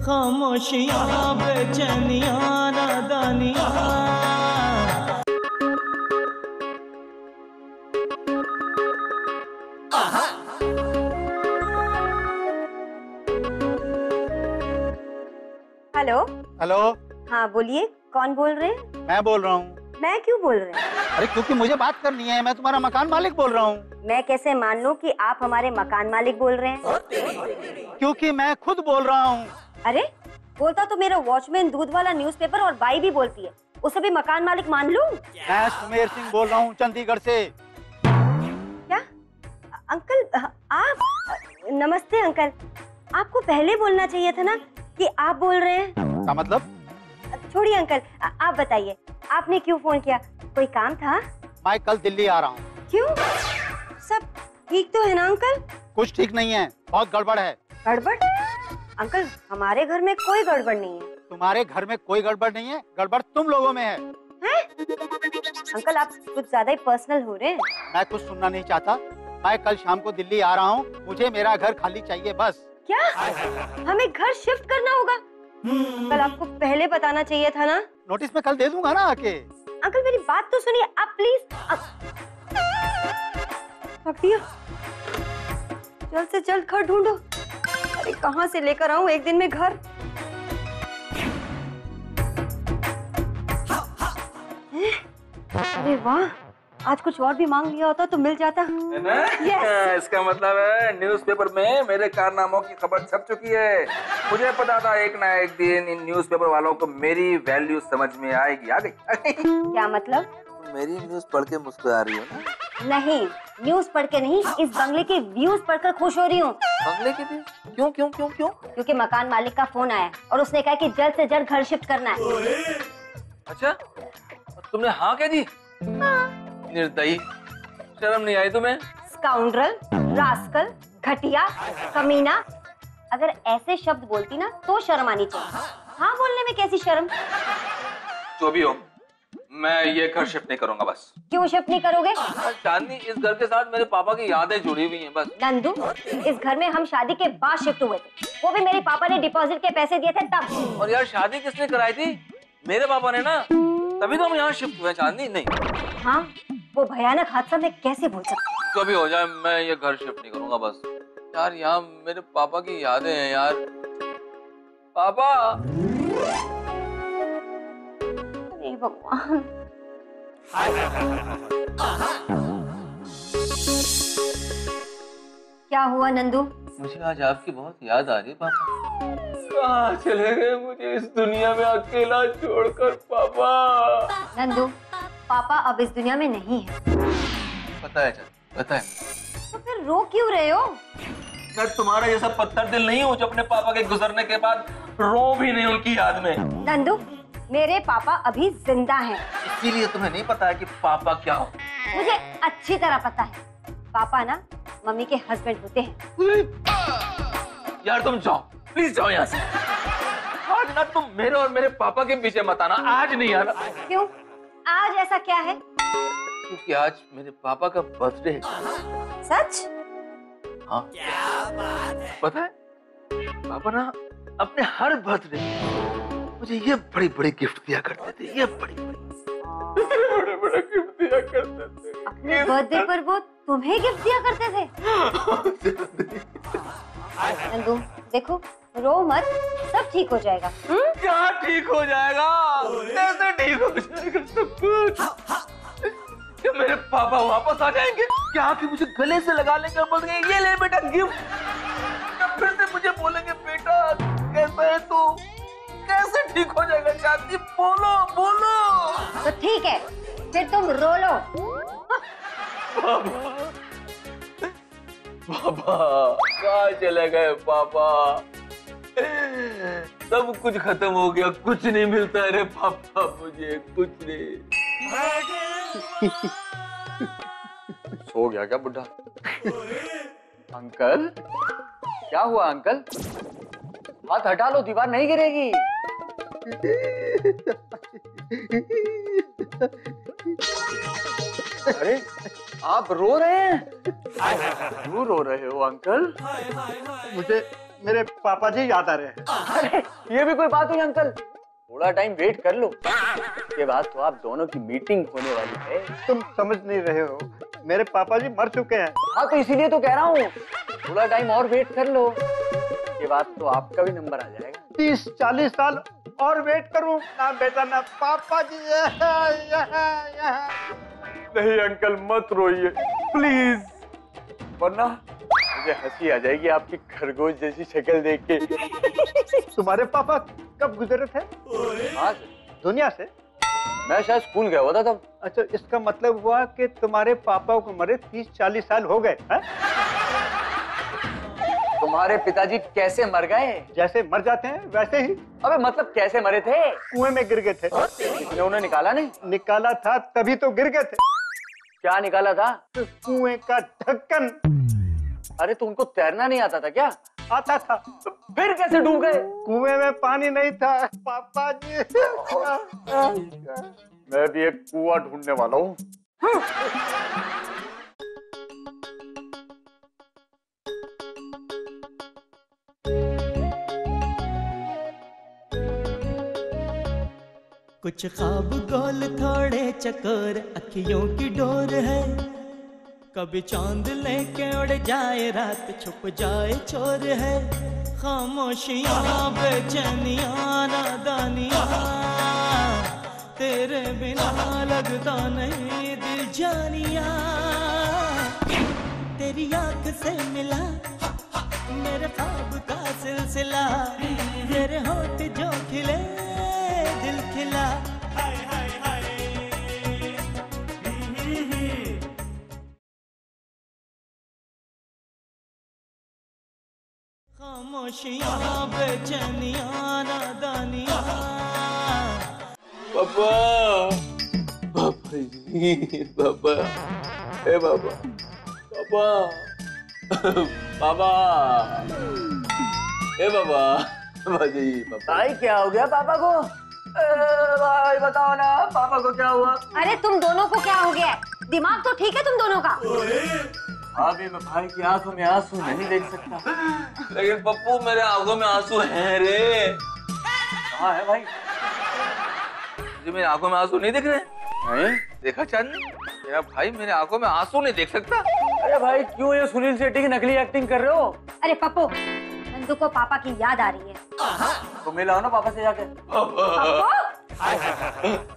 खामोशियां बेचैनियां नादानियां। Hello hello. हाँ बोलिए, कौन बोल रहे हैं? मैं बोल रहा हूँ। मैं क्यों बोल रहे हैं? अरे क्योंकि मुझे बात करनी है, मैं तुम्हारा मकान मालिक बोल रहा हूँ। मैं कैसे मान लूं कि आप हमारे मकान मालिक बोल रहे हैं? क्योंकि मैं खुद बोल रहा हूँ। अरे बोलता तो मेरा वॉचमैन, दूध वाला, न्यूज़पेपर और बाई भी बोलती है, उसे भी मकान मालिक मान लूं? मैं सुमेर सिंह बोल रहा हूँ, चंडीगढ़ से। क्या अंकल आप? नमस्ते अंकल, आपको पहले बोलना चाहिए था ना कि आप बोल रहे हैं। क्या मतलब? छोड़िए अंकल, आप बताइए आपने क्यों फोन किया? कोई काम था? मैं कल दिल्ली आ रहा हूँ। क्यों? सब ठीक तो है ना अंकल? कुछ ठीक नहीं है, बहुत गड़बड़ है। गड़बड़? अंकल हमारे घर में कोई गड़बड़ नहीं है। तुम्हारे घर में कोई गड़बड़ नहीं है, गड़बड़ तुम लोगों में है। अंकल आप कुछ ज्यादा ही पर्सनल हो रहे हैं। मैं कुछ सुनना नहीं चाहता। मैं कल शाम को दिल्ली आ रहा हूँ, मुझे मेरा घर खाली चाहिए बस। क्या हमें घर शिफ्ट करना होगा? अंकल आपको पहले बताना चाहिए था ना। नोटिस मैं कल दे दूंगा ना आके। अंकल मेरी बात तो सुनिए आप प्लीज। रख दिया। जल्द से जल्द घर ढूंढो। अरे कहाँ से लेकर आऊं एक दिन में घर? अरे वाह, आज कुछ और भी मांग लिया होता तो मिल जाता है ना? yes. इसका मतलब है न्यूज़पेपर में मेरे कारनामों की खबर छप चुकी है। मुझे पता था एक ना एक दिन इन न्यूज़पेपर वालों को मेरी वैल्यू समझ में आएगी। आ गई। क्या मतलब? मेरी न्यूज़ पढ़ के मुस्कुरा रही हो ना? नहीं, न्यूज़ पढ़ के नहीं, इस बंगले के व्यूज पढ़कर खुश हो रही हूँ। बंगले के भी? क्यों क्यों क्यों क्यों? क्योंकि मकान मालिक का फोन आया और उसने कहा कि जल्द से जल्द घर शिफ्ट करना है। अच्छा, तुमने हाँ कह दी? निर्दयी, शर्म नहीं आई तुम्हें? स्काउंड्रल, रास्कल, घटिया, कमीना, अगर ऐसे शब्द बोलती ना तो शर्म आनी चाहिए। हाँ बोलने में कैसी शर्म? जो भी हो, मैं ये घर शिफ्ट नहीं करूंगा बस। क्यों शिफ्ट नहीं करोगे? चांदनी, इस घर के साथ मेरे पापा की यादें जुड़ी हुई हैं बस। नंदू, इस घर में हम शादी के बाद शिफ्ट हुए थे, वो भी मेरे पापा ने डिपॉजिट के पैसे दिए थे तब। और यार शादी किसने कराई थी? मेरे पापा ने ना, तभी तो हम यहाँ शिफ्ट हुए। चांदनी नहीं। हाँ, वो भयानक हादसा मैं कैसे भूल सकती हूँ? जो भी हो जाए, मैं ये घर शिफ्ट नहीं करूंगा बस। यार यहाँ मेरे पापा की यादें हैं यार। पापा। अरे भगवान। क्या हुआ नंदू? मुझे आज आपकी बहुत याद आ रही है पापा। कहाँ चले गए मुझे इस दुनिया में अकेला छोड़कर पापा? नंदू, पापा अब इस दुनिया में नहीं है। पता है चल, पता है। तो फिर रो क्यों रहे हो? मैं तुम्हारा जैसा पत्थर दिल नहीं हूँ जो अपने पापा के गुजरने के बाद रो भी नहीं उनकी याद में। नंदू, मेरे पापा अभी जिंदा हैं। इसीलिए तुम्हें नहीं पता है कि पापा क्या हो। मुझे अच्छी तरह पता है, पापा ना मम्मी के हस्बैंड होते हैं। यार तुम जाओ, प्लीज जाओ यहाँ से। आज ना तुम मेरे और मेरे पापा के पीछे मत आना, आज नहीं आना। क्यों? आज ऐसा क्या है? क्योंकि आज मेरे पापा का बर्थडे है। सच? हाँ। पता है, पापा ना अपने हर बर्थडे मुझे ये बड़ी बड़ी गिफ्ट दिया करते थे। ये बड़ी बड़े गिफ्ट दिया करते थे। अपने बर्थडे पर वो तुम्हें गिफ्ट दिया करते थे? नंदू देखो, रो मत, सब ठीक हो जाएगा। क्या ठीक हो जाएगा? कैसे ठीक हो जाएगा सब कुछ? क्या मेरे पापा वापस आ जाएंगे? क्या कि मुझे गले से लगा लेंगे और बोलेंगे ये ले बेटा गिफ्ट? क्या फिर से मुझे बोलेंगे बेटा कैसा है तू? कैसे ठीक हो जाएगा? चांदी बोलो बोलो। तो ठीक है, फिर तुम रो लो। पापा कहाँ चले गए पापा? सब कुछ खत्म हो गया, कुछ नहीं मिलता है रे पापा, मुझे कुछ नहीं। सो गया क्या बुड्ढा? अंकल क्या हुआ अंकल? हाथ हटा लो, दीवार नहीं गिरेगी। अरे आप रो रहे हैं? क्यों रो रहे हो अंकल? मेरे पापा जी याद आ रहे हैं। अरे ये भी कोई बात हुई अंकल? थोड़ा टाइम वेट कर लो, उसके बाद तो आप दोनों की मीटिंग होने वाली है। तुम समझ नहीं रहे हो, मेरे पापा जी मर चुके हैं। हाँ तो इसीलिए तो कह रहा हूँ, थोड़ा टाइम और वेट कर लो, उसके बाद तो आपका भी नंबर आ जाएगा। 30-40 साल और वेट करूं ना बेटा ना। पापा जी नहीं अंकल मत रोइए प्लीज, वरना मुझे हंसी आ जाएगी आपकी खरगोश जैसी शक्ल देख के। तुम्हारे पापा कब गुजरे थे आज दुनिया से? मैं शायद स्कूल गया हुआ था तब। अच्छा, इसका मतलब हुआ कि तुम्हारे पापा को मरे 30-40 साल हो गए हैं? तुम्हारे पिताजी कैसे मर गए? जैसे मर जाते हैं वैसे ही। अबे मतलब कैसे मरे थे? कुएं में गिर गए थे। इसने उन्हें निकाला नहीं? निकाला था तभी तो गिर गए थे। क्या निकाला था? कुएं का ढक्कन। अरे तो उनको तैरना नहीं आता था क्या? आता था। फिर कैसे डूब गए? कुएं में पानी नहीं था पापा जी। मैं भी एक कुआं ढूंढने वाला हूँ। कुछ ख्वाब गोल थोड़े चकोर अखियों की डोर है, कभी चांद लेके उड़ जाए रात छुप जाए चोर है। खामोशियाँ बेचैनियाँ नादानियाँ, तेरे बिना लगता नहीं दिल जानिया। तेरी आँख से मिला मेरे ख्वाब का सिलसिला, तेरे होठ जो खिले दिल खिला। खामोशियाँ बेचैनियाँ नादानियाँ। पापा, पापा जी, पापा, ए पापा, पापा, पापा, ए पापा, पापा जी, पापा। भाई क्या हो गया पापा को? भाई बताओ ना पापा को क्या हुआ? अरे तुम दोनों को क्या हो गया है? दिमाग तो ठीक है तुम दोनों का? अभी मैं भाई की आंखों में आंसू नहीं देख सकता। लेकिन पप्पू मेरे आंखों में आंसू हैं रे। कहाँ है भाई? जी मेरी आंखों में आंसू नहीं दिख रहे? नहीं? देखा चांदनी, मेरा भाई मेरे आंखों में आंसू नहीं देख सकता। अरे भाई क्यों ये सुनील शेट्टी की नकली एक्टिंग कर रहे हो? अरे पप्पू, नंदू को पापा की याद आ रही है। तो मिलाओ ना पापा से जाके। पप्पू?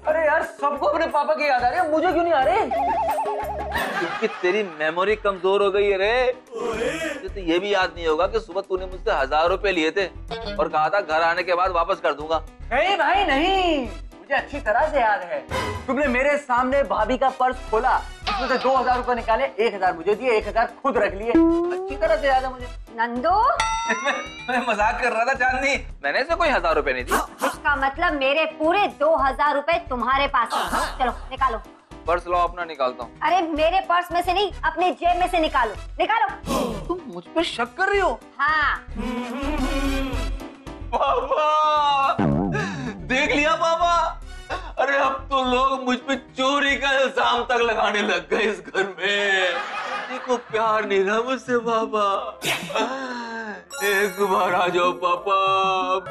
अरे यार सबको अपने पापा की याद आ रही है, मुझे क्यों नहीं आ रही? क्योंकि तेरी मेमोरी कमजोर हो गई है रे। तो ये भी याद नहीं होगा कि सुबह तूने मुझसे 1000 रुपए लिए थे और कहा था घर आने के बाद वापस कर दूंगा। नहीं भाई नहीं, मुझे अच्छी तरह से याद है। तुमने मेरे सामने भाभी का पर्स खोला, उसमें से 2000 रुपए निकाले, 1000 मुझे दिए, 1000 खुद रख लिए। अच्छी तरह से याद है मुझे। नंदू, मैं मजाक कर रहा था चांदनी, मैंने इसे कोई 1000 रुपए नहीं दिए। इसका मतलब मेरे पूरे 2000 रुपए तुम्हारे पास है। चलो निकालो। पर्स लो अपना, निकालता हूँ। अरे मेरे पर्स में से नहीं, अपने जेब में से निकालो, निकालो। तुम मुझ पर शक कर रही हो? हाँ। पापा, देख लिया पापा? अरे अब तो लोग मुझ पे चोरी का इल्जाम तक लगाने लग गए इस घर में। देखो प्यार नहीं रहा मुझसे पापा। एक बार आ जाओ पापा।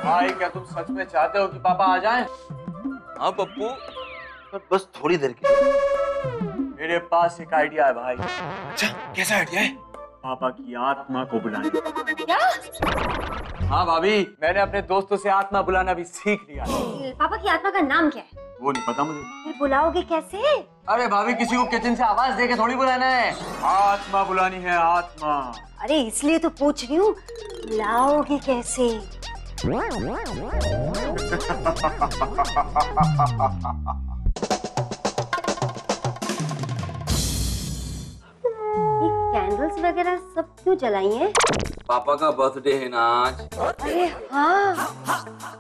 भाई क्या तुम सच में चाहते हो कि पापा आ जाएं? हाँ पप्पू, पर बस थोड़ी देर के लिए। मेरे पास एक आइडिया है भाई। अच्छा, कैसा आइडिया है? पापा की आत्मा को बुलाने। क्या? हाँ भाभी, मैंने अपने दोस्तों से आत्मा बुलाना भी सीख लिया। पापा की आत्मा का नाम क्या है? वो नहीं पता मुझे। फिर बुलाओगे कैसे? अरे भाभी किसी को किचन से आवाज दे के थोड़ी बुलाना है, आत्मा बुलानी है आत्मा। अरे इसलिए तो पूछ रही हूँ, बुलाओगे कैसे? कैंडल्स वगैरह सब क्यों जलाई हैं? पापा का बर्थडे है ना आज। अरे हाँ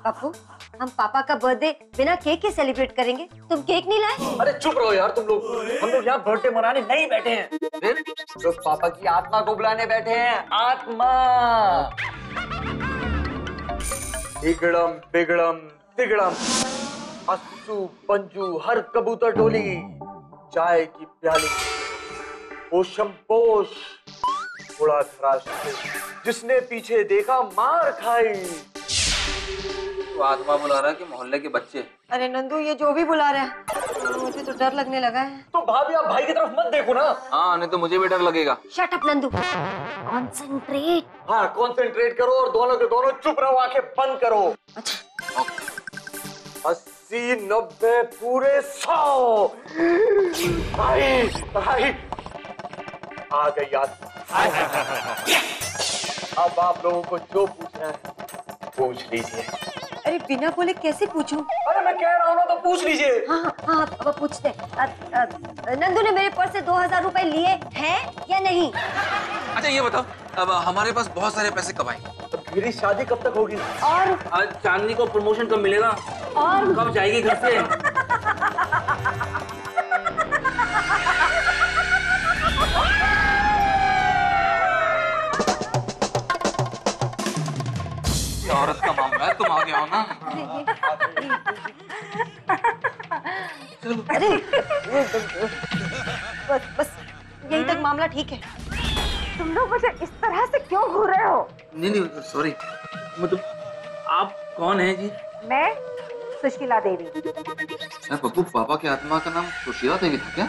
पप्पू, हम पापा का बर्थडे बिना केक के सेलिब्रेट करेंगे। तुम केक नहीं लाए? अरे चुप रहो यार तुम लोग, हम लोग यहाँ बर्थडे मनाने नहीं बैठे हैं, फिर तो पापा की आत्मा को बुलाने बैठे हैं। आत्मा बिगड़म बिगड़म तिगड़म, अस्सू पंजू हर कबूतर डोली, चाय की प्याली पोषम पोष, थोड़ा धराशायी, जिसने पीछे देखा मार खाई। तो आत्मा बुला रहा है कि मोहल्ले के बच्चे? अरे नंदू, ये जो भी बुला रहे हैं, मुझे तो डर लगने लगा है। तो भाभी आप भाई की तरफ मत देखो ना। हाँ, नहीं तो मुझे भी डर लगेगा। Shut up Nandu, concentrate. हाँ, कॉन्सेंट्रेट करो और दोनों के दोनों चुप रहो, आंखें बंद करो। अच्छा। 80, 90, पूरे 100। भाई भाई आ गई याद। अब आप लोगों को जो पूछना है पूछ लीजिए। अरे बिना बोले कैसे पूछूं? अरे मैं कह रहा हूँ ना, तो पूछ लीजिए। हाँ हाँ, अब पूछते। नंदू ने मेरे पर्स से 2000 रुपए लिए हैं या नहीं? अच्छा ये बताओ, अब हमारे पास बहुत सारे पैसे कब आए? तो मेरी शादी कब तक होगी? और आज चांदनी को प्रमोशन कब मिलेगा? और कब जाएगी घर से? ये औरत का मामला है, तुम आगे आओ ना। अरे बस यही तक मामला ठीक है। तुम लोग मुझे इस तरह से क्यों घूर रहे हो? नहीं सॉरी, मतलब आप कौन हैं जी? मैं सुशीला देवी। पप्पू, पापा की आत्मा का नाम सुशीला देवी था क्या?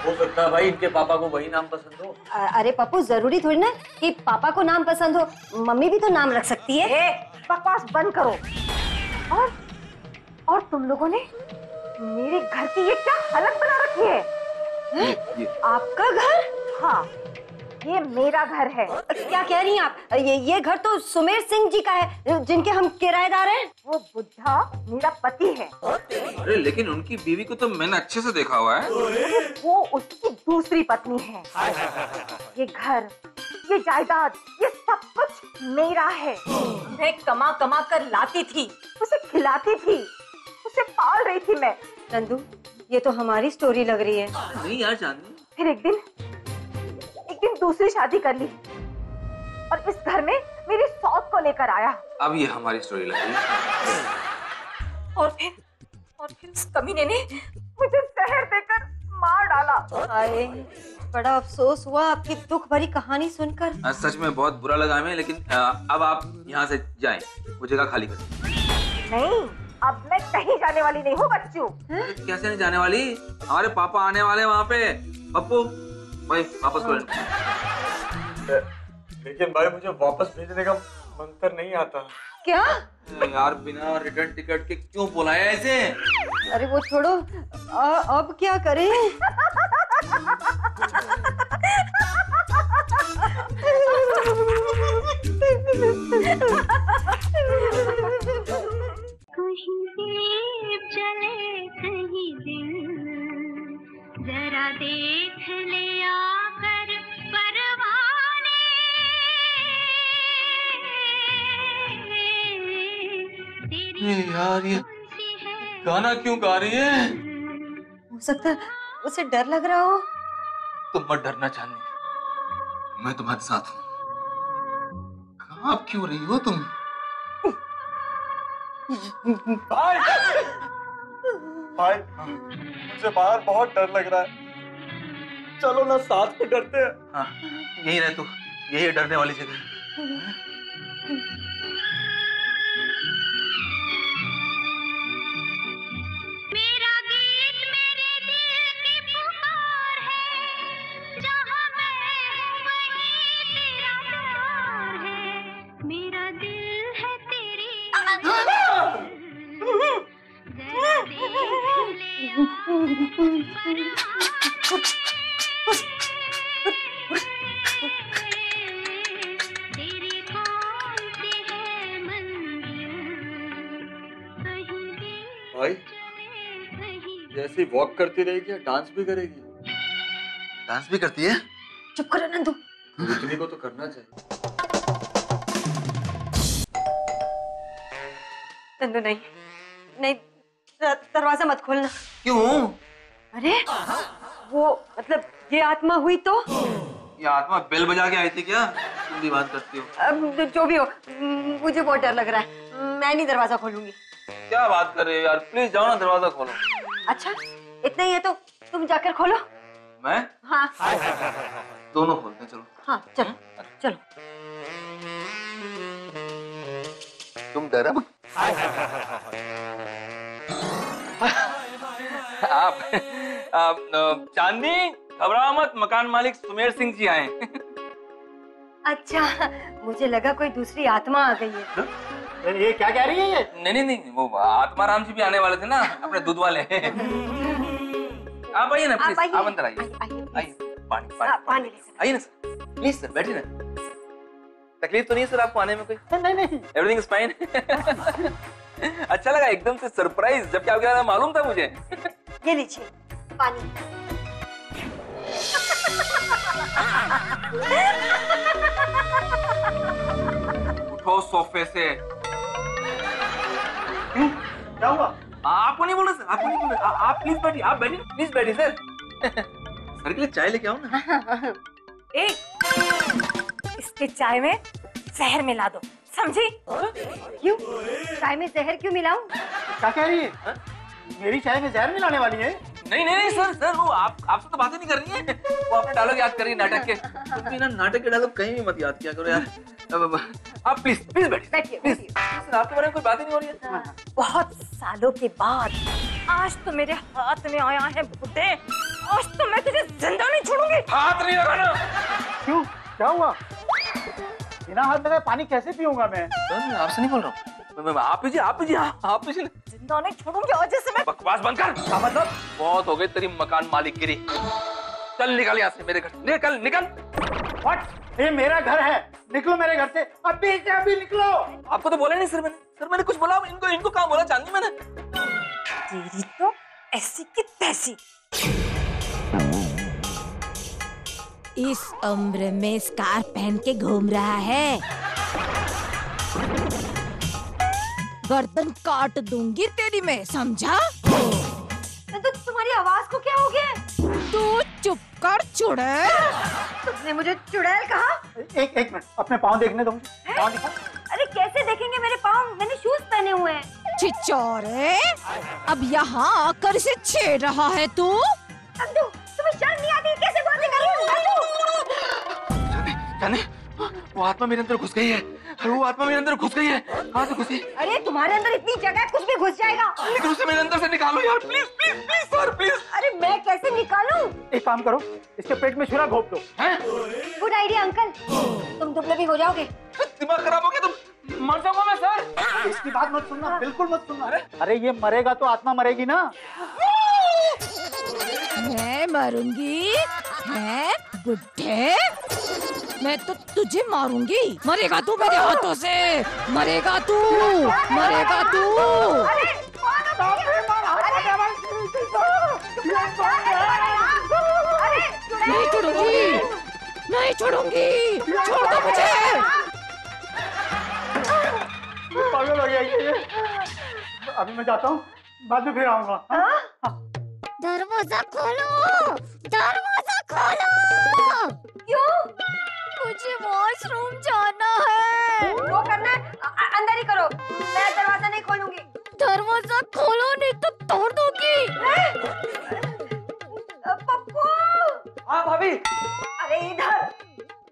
हो सकता है भाई इनके पापा को वही नाम पसंद हो। अरे पप्पू, जरूरी थोड़ी ना कि पापा को नाम पसंद हो, मम्मी भी तो नाम रख सकती है। बकवास बंद करो। और तुम लोगों ने मेरे घर की ये क्या हालत बना रखी है? ये आपका घर? हाँ, ये मेरा घर है। क्या कह रही हैं आप? ये घर तो सुमेर सिंह जी का है, जिनके हम किराएदार हैं। वो बुढ़ा मेरा पति है। अरे लेकिन उनकी बीवी को तो मैंने अच्छे से देखा हुआ है। वो उसकी दूसरी पत्नी है। ये घर, ये जायदाद, ये सब कुछ मेरा है। मैं कमा कमा कर लाती थी, उसे खिलाती थी, उसे पाल रही थी मैं। नंदू, ये तो हमारी स्टोरी लग रही है। नहीं यार चांदनी। फिर एक दिन दूसरी शादी कर ली और इस घर में मेरी सौत को लेकर आया। अब ये हमारी स्टोरी लग रही है। और फिर उस कमीने ने मुझे जहर देकर मार डाला। आए, बड़ा अफसोस हुआ आपकी दुख भरी कहानी सुनकर। सच में बहुत बुरा लगा हमें, लेकिन अब आप यहाँ से जाएं, वो जगह खाली करें। नहीं, अब मैं कहीं जाने वाली नहीं हूँ बच्चू। कैसे नहीं जाने वाली? हमारे पापा आने वाले वहाँ पे। पप्पू भाई वापस करो। लेकिन भाई मुझे वापस भेजने का मंत्र नहीं आता। क्या? यार बिना रिटर्न टिकट के क्यों बुलाया ऐसे? अरे वो छोड़ो, अब क्या करें? कहीं दीप जले कहीं दिल, जरा देख ले आकर परवाने। यार ये गाना क्यों गा रही है? हो सकता है उसे डर लग रहा हो। तुम मत डरना चांदनी, मैं तुम्हारे साथ हूँ। कांप क्यों रही हो तुम? भाई भाई मुझे बाहर बहुत डर लग रहा है, चलो ना साथ में डरते हैं। हाँ, यही रह तू, यही डरने वाली जगह। मेरा गीत मेरे दिल की पुकार है, जहाँ मैं हूँ वहीं तेरा प्यार है। मेरा दिल है तेरी जरा देख ले तेरी कौन सी है मंजिल, कहीं भी भाई जैसी वॉक करती रहेगी डांस भी करेगी। डांस भी करती है? चुप करो नंदू। भूतनी को तो करना चाहिए। नंदू नहीं नहीं, दरवाजा मत खोलना। क्यों? अरे वो मतलब ये आत्मा हुई तो? ये आत्मा बेल बजा के आई थी क्या? तुम भी बात करती हो। अब जो भी हो, मुझे बहुत डर लग रहा है, मैं नहीं दरवाजा खोलूंगी। क्या बात कर रहे हो यार, प्लीज जाओ ना, दरवाजा खोलो। अच्छा इतना ही है तो तुम जाकर खोलो। मैं? हाँ दोनों खोलते हैं, चलो। हाँ चलो चलो। तुम डरा आप चांदनी घबराओ मत, मकान मालिक सुमेर सिंह जी आए। अच्छा, मुझे लगा कोई दूसरी आत्मा आ गई है। ये क्या कह रही है ये? नहीं, वो आत्माराम जी भी आने वाले थे ना, अपने दूध वाले। आप आइए ना प्लीज, आप अंदर आइए। आइए, पानी आइए ना सर, प्लीज सर बैठिए ना। तकलीफ तो नहीं है सर आपको आने में कोई? नहीं। Everything is fine. अच्छा लगा, एकदम से सरप्राइज, जबकि आपके बारे में मालूम था मुझे। ये लीजिए पानी। उठो सोफे से। क्यों, क्या हुआ? आपको नहीं बोला सर, आपको नहीं बोला। आप प्लीज बैठिए, आप बैठिए, प्लीज बैठिए सर। सर के लिए चाय लेके आओ ना। इसके चाय में जहर मिला दो, समझी? क्यों? चाय में जहर क्यों मिलाऊं? क्या कह रही है? मेरी चाय में जहर मिलाने वाली है? नहीं सर वो आपसे तो बातें नहीं कर रही है। वो अपने डायलॉग याद कर रही है नाटक के। तुम भी ना नाटक के डायलॉग कहीं भी मत याद किया करो यार। आप प्लीज बैठिए। सर आपके बारे में कोई बात ही नहीं हो रही है। बहुत सालों के बाद आज तो मेरे हाथ में आया है बुड्ढे, आज तो मैं तुझे जिंदा नहीं छोड़ूंगी। हाथ नहीं लगाना। क्यों, क्या हुआ? बिना हाथ लगाए पानी कैसे पीऊंगा मैं? सर आपसे नहीं बोल रहा हूँ, आप पीजिए। जिंदा नहीं छोड़ूंगी आज से मैं। बकवास बंद कर। क्या मतलब? बहुत हो गई तेरी मकान मालिकगिरी। चल निकल यहाँ से, मेरे घर निकल। What? ये मेरा घर है, निकलो मेरे घर से अभी निकलो। आपको तो बोला नहीं सर मैंने कुछ बोला? इनको कहाँ बोला चांदनी मैंने? तेरी तो ऐसी की तैसी। इस उम्र में स्कार्फ पहन के घूम रहा है, गर्दन काट दूंगी तेरी मैं, समझा? तो तुम्हारी आवाज को क्या हो गया? तू चुप कर चुड़ैल। तुमने मुझे चुड़ैल कहा? एक मिनट, अपने पाँव देखने दो मुझे। पाँव दिखा। अरे कैसे देखेंगे मेरे पाँव? मैंने शूज पहने हुए हैं। छिछोरे, अब यहाँ आकर इसे छेड़ रहा है तू? नंदू, तुम्हें शर्म नहीं आती? कैसे बातें कर रही हो नंदू? जाने वो आत्मा मेरे अंदर घुस गई है। कहाँ से घुसी? अरे तुम्हारे अंदर इतनी जगह है, कुछ भी घुस जाएगा। लेकिन उसे मेरे अंदर से निकालो यार, प्लीज सर प्लीज। अरे मैं कैसे निकालूं? एक काम करो, इसके पेट में छुरा घोप दो। गुड आइडिया अंकल, तुम दुबले भी हो जाओगे। दिमाग खराब हो गया, तुम मर जाऊंगा मैं सर। इसकी बात मत सुनना, बिल्कुल मत सुनना। अरे ये मरेगा तो आत्मा मरेगी ना। मैं मरूंगी? मैं बुड्ढे? मैं तो तुझे मारूंगी। मरेगा तू मेरे हाथों से, मरेगा तू। नहीं छोड़ूंगी, छोड़ दो मुझे। पागल हो गया ये। अभी मैं जाता हूँ, बाद में फिर आऊंगा। दरवाजा खोलो। क्यों? मुझे वॉशरूम जाना है। वो करना है अंदर ही करो, मैं दरवाजा नहीं खोलूंगी। दरवाजा खोलो नहीं तो तोड़ दूंगी। पप्पू। हाँ भाभी। अरे इधर।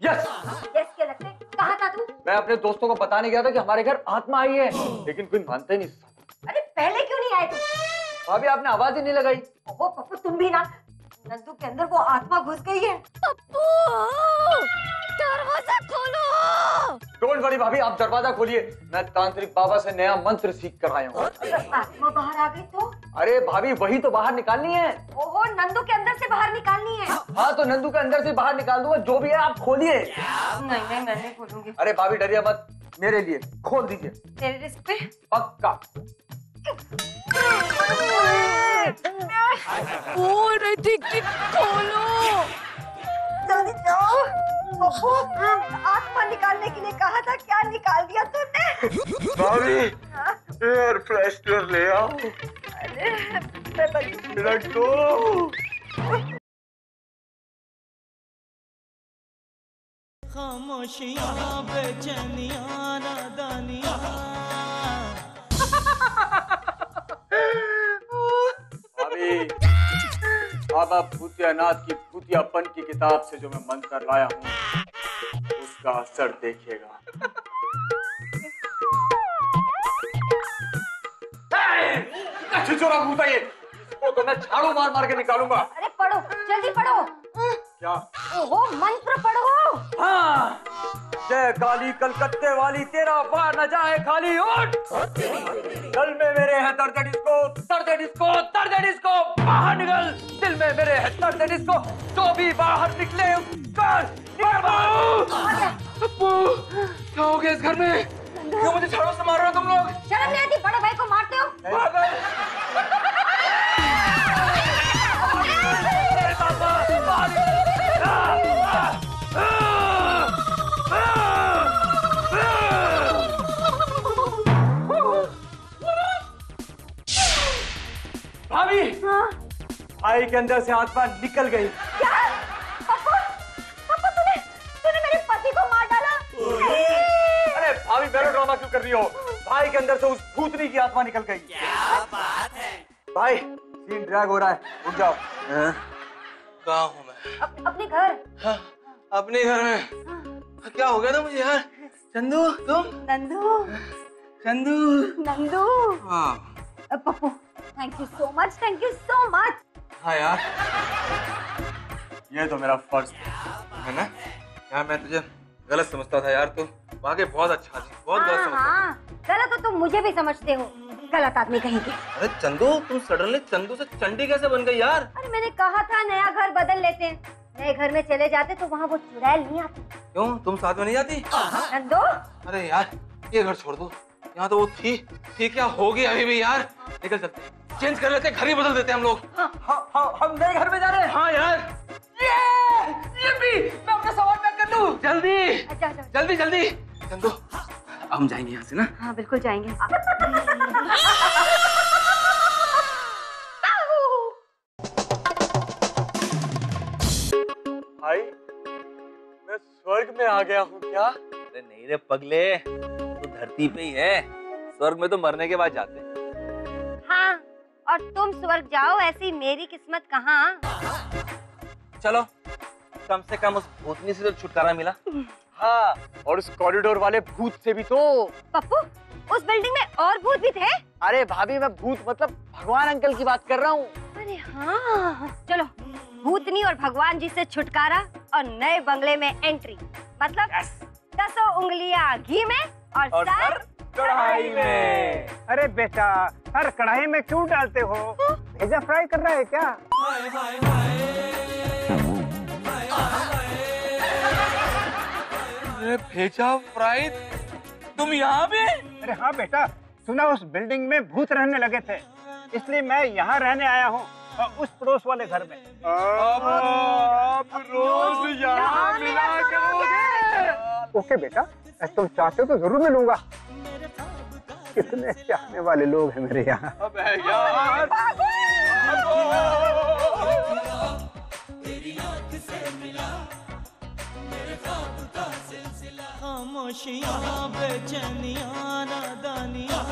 यस क्या लगता है? कहाँ था तू? मैं अपने दोस्तों को बताने गया था कि हमारे घर आत्मा आई है, लेकिन कोई मानता ही नहीं। अरे पहले क्यों नहीं आए तुम? भाभी आपने आवाज ही नहीं लगाई। ओहो पप्पू, तुम भी ना। नंदू के अंदर वो आत्मा घुस गई है। पप्पू, दरवाजा खोलो। डोंट वरी भाभी, आप दरवाजा खोलिए। मैं तांत्रिक बाबा से नया मंत्र सीख कर आया हूँ। आत्मा बाहर आ गई तो? अरे भाभी वही तो बाहर निकालनी है। ओहो, नंदू के अंदर से बाहर निकालनी है। हाँ तो नंदू के अंदर से बाहर निकाल दूंगा, जो भी है आप खोलिए। नहीं मैं नहीं खोलूंगी। अरे भाभी डरिए मत, मेरे लिए खोल दीजिए। तेरे रिस्क पे। पक्का। खोलो। जल्दी जाओ। पप्पू, आत्मा निकालने के लिए कहा था, क्या निकाल दिया तूने? भाभी एयर फ्रेशनर ले आओ। अरे मैं बड़ी मिनट दो। खामोशियां बेचैनियां नादानियां। भाभी बाबा भूतियानाथ की भूतियापन की किताब से जो मैं मंत्र लाया हूँ इसका असर देखिएगा। छिछोरा भूत है ये, इसको तो मैं झाड़ू मार मार के निकालूंगा। अरे पढ़ो, जल्दी पढ़ो। क्या? ओहो, मंत्र पढ़ो। हाँ, जय काली कलकत्ते वाली, तेरा बार न जाए खाली। उठ, गल में मेरे है दर्द डिस्को, दर्द डिस्को, दर्द डिस्को, बाहर निकल। दिल में मेरे है दर्द डिस्को, तो भी बाहर निकले। कर अप्पू, क्या हो गया इस घर में? क्यों मुझे झाड़ू से मार रहे हो तुम लोग? शर्म नहीं आती? बड़े भाई को मारते हो। भाभी, भाई के अंदर से आत्मा निकल गई। क्या? पप्पू, पप्पू तूने मेरे पति को मार डाला। अरे भाभी, मेरा ड्रामा क्यों कर रही हो? भाई के अंदर से उस भूतनी की आत्मा निकल गई। क्या बात है? भाई, सीन ड्रैग हो रहा है, रुक जाओ। कहाँ हूँ मैं? अपने घर। हाँ, अपने घर में। क्या हो गया था मुझे यार? चंदू, तुम? नंदू, चंदू। नंदू। हाँ। Pappu, thank you so much, thank you so much. हाँ यार, ये तो मेरा फर्ज है ना यार, मैं तुझे गलत समझता था यार, तू वाकई बहुत अच्छा थी, बहुत गलत समझता था। हाँ, गलत तो तुम मुझे भी समझते हो, गलत आदमी कहेंगे। अरे चंदू, तुम सडनली चंदू से चंडी कैसे बन गई यार? अरे मैंने कहा था नया घर बदल लेते हैं, नए घर में चले जाते तो वहाँ वो चुड़ैल नहीं आती। क्यों, तुम साथ में नहीं जाती? नंदो, अरे यार, ये घर छोड़ दो, यहाँ तो वो थी क्या होगी अभी भी यार। निकल चलते, चेंज कर लेते, घर ही बदल देते हम लोग। हम नए घर में जा रहे हैं। हाँ यार, ये भी मैं अपना सामान पैक कर लूं। जल्दी अच्छा, अच्छा। जल्दी जल्दी। चंदू, हम जाएंगे यहाँ से ना? हाँ बिल्कुल जाएंगे। भाई, मैं स्वर्ग में आ गया हूँ क्या? अरे नहीं रे पगले, तू धरती पे ही है, स्वर्ग में तो मरने के बाद जाते हैं। हाँ, और तुम स्वर्ग जाओ, ऐसी मेरी किस्मत कहाँ। चलो, कम से कम उस भूतनी से तो छुटकारा मिला। हाँ, और उस कॉरिडोर वाले भूत से भी तो। पप्पू, उस बिल्डिंग में और भूत भी थे? अरे भाभी, मैं भूत मतलब भगवान अंकल की बात कर रहा हूँ। अरे हाँ, चलो भूतनी और भगवान जी से छुटकारा और नए बंगले में एंट्री, मतलब 10 उंगलियां घी में और सर कढ़ाई में। अरे बेटा, सर कढ़ाई में क्यों डालते हो? भेजा फ्राई कर रहा है क्या? अरे भेजा फ्राई, तुम यहाँ पे? अरे हाँ बेटा, सुना उस बिल्डिंग में भूत रहने लगे थे, इसलिए मैं यहाँ रहने आया हूँ, और उस पड़ोस वाले घर में। आप रोज यहाँ मिला करोगे? ओके बेटा, तुम चाहते हो तो जरूर मिलूंगा। कितने चाहने वाले लोग हैं मेरे यहाँ। अब है यार। खामोशियाँ, बेचैनियाँ, नादानियाँ